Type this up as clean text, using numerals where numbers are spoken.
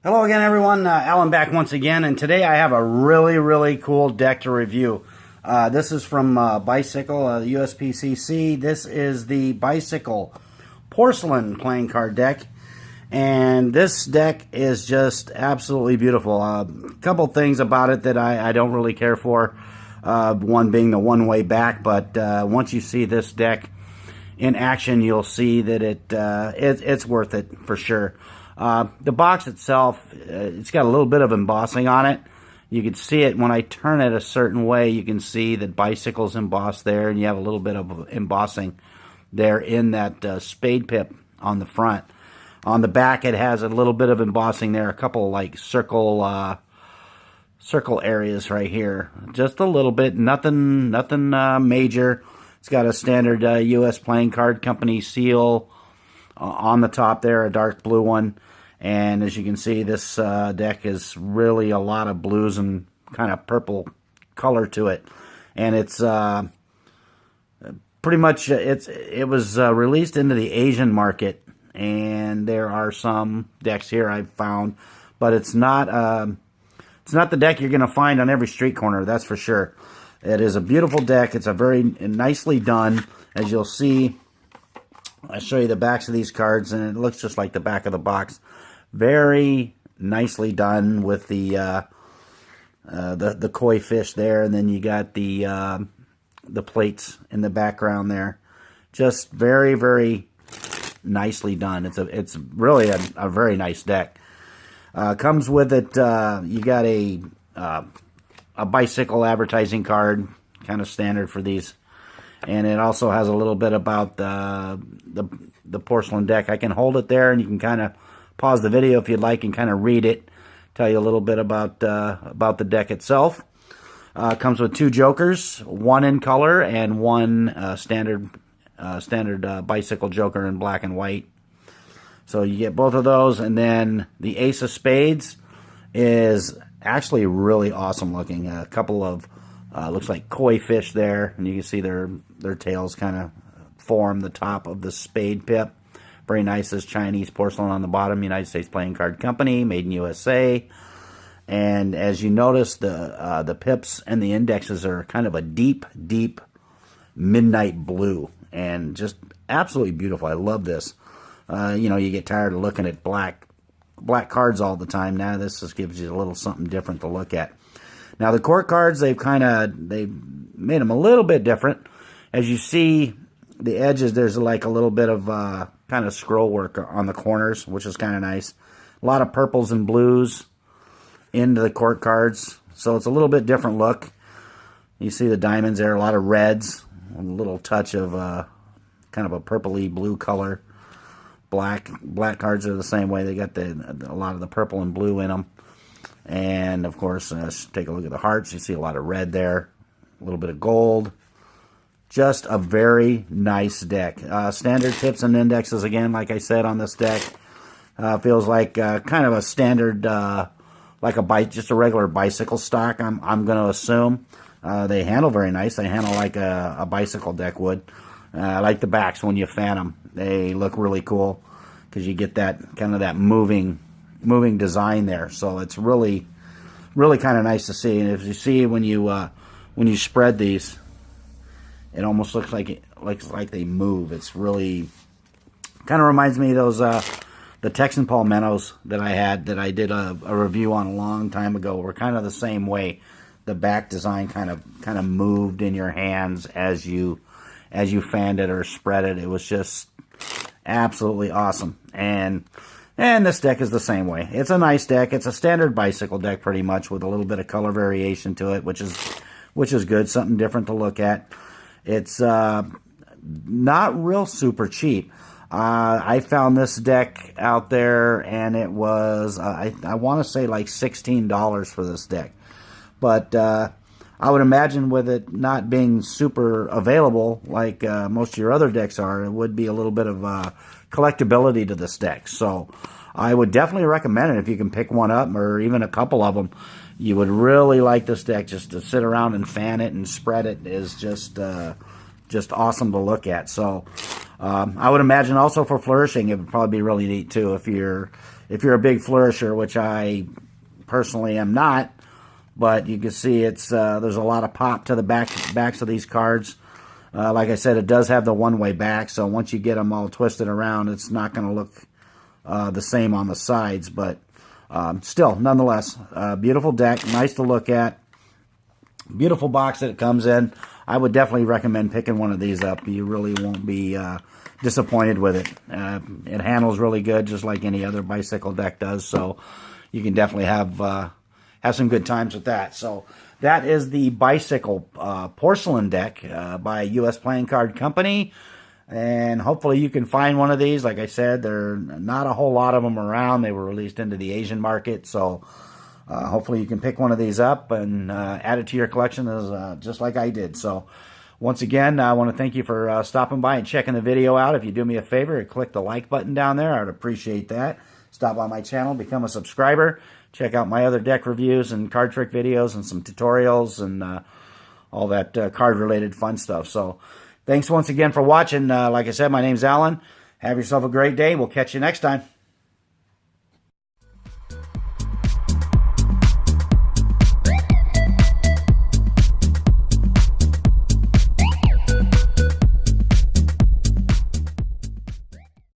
Hello again, everyone. Alan back once again, and today I have a really cool deck to review. This is from Bicycle, USPCC. This is the Bicycle Porcelain playing card deck, and this deck is just absolutely beautiful. A couple things about it that I don't really care for. One being the one-way back, but once you see this deck in action, you'll see that it's worth it for sure. The box itself, it's got a little bit of embossing on it. You can see it when I turn it a certain way. You can see that Bicycle's embossed there, and you have a little bit of embossing there in that spade pip on the front. On the back, it has a little bit of embossing there, a couple like circle areas right here, just a little bit, nothing major. It's got a standard U.S. Playing Card Company seal on the top there, a dark blue one. And as you can see, this deck is really a lot of blues and kind of purple color to it. And it's pretty much, it was released into the Asian market. And there are some decks here I've found, but it's not the deck you're going to find on every street corner, that's for sure. It is a beautiful deck. It's a very nicely done, as you'll see. I'll show you the backs of these cards, and it looks just like the back of the box. Very nicely done with the koi fish there, and then you got the plates in the background there. Just very nicely done. It's really a very nice deck. Comes with it. You got a Bicycle advertising card, kind of standard for these. And it also has a little bit about the porcelain deck. I can hold it there, and you can kind of pause the video if you'd like and kind of read it. Tell you a little bit about the deck itself. Comes with two jokers, one in color and one standard Bicycle joker in black and white. So you get both of those, and then the Ace of Spades is actually really awesome looking. A couple of looks like koi fish there, and you can see their tails kind of form the top of the spade pip. Very nice. This Chinese porcelain on the bottom, United States Playing Card Company, made in USA. And as you notice, the pips and the indexes are kind of a deep midnight blue, and just absolutely beautiful. I love this. You get tired of looking at black cards all the time. Now this just gives you a little something different to look at. Now the court cards, they've made them a little bit different. As you see, the edges, there's like a little bit of kind of scroll work on the corners, which is kind of nice. A lot of purples and blues into the court cards, so it's a little bit different look. You see the diamonds there, a lot of reds, a little touch of kind of a purpley blue color. Black cards are the same way. They got a lot of the purple and blue in them. And, of course, take a look at the hearts. You see a lot of red there, a little bit of gold. Just a very nice deck. Standard tips and indexes, again, like I said, on this deck. Feels like kind of a standard, just a regular Bicycle stock, I'm going to assume. They handle very nice. They handle like a Bicycle deck would. I like the backs when you fan them. They look really cool because you get that kind of that moving design there. So it's really kind of nice to see. And if you see when you spread these, it almost looks like they move. It's really kind of reminds me of those the Texan palmettos that I did a review on a long time ago. Were kind of the same way. The back design kind of moved in your hands as you fanned it or spread it. It was just absolutely awesome. And this deck is the same way. It's a nice deck. It's a standard Bicycle deck pretty much, with a little bit of color variation to it, which is good, something different to look at. It's not real super cheap. I found this deck out there, and it was I want to say like $16 for this deck. But I would imagine with it not being super available like most of your other decks are, it would be a little bit of collectability to this deck. So I would definitely recommend it if you can pick one up, or even a couple of them. You would really like this deck. Just to sit around and fan it and spread it is just awesome to look at. So I would imagine also for flourishing, it would probably be really neat too if you're if you're a big flourisher, which I personally am not, but you can see it's there's a lot of pop to the backs of these cards. Like I said, it does have the one-way back, so once you get them all twisted around, it's not going to look the same on the sides, but still, nonetheless, beautiful deck, nice to look at. Beautiful box that it comes in. I would definitely recommend picking one of these up. You really won't be disappointed with it. It handles really good, just like any other bicycle deck does. So you can definitely have some good times with that. So that is the bicycle porcelain deck by US Playing Card Company. And hopefully you can find one of these. Like I said, there are not a whole lot of them around. They were released into the Asian market, so hopefully you can pick one of these up and add it to your collection as just like I did. So once again, I want to thank you for stopping by and checking the video out. If you do me a favor, click the like button down there. I would appreciate that. Stop by my channel, become a subscriber. Check out my other deck reviews and card trick videos and some tutorials and all that card-related fun stuff. So thanks once again for watching. Like I said, my name's Alan. Have yourself a great day. We'll catch you next time.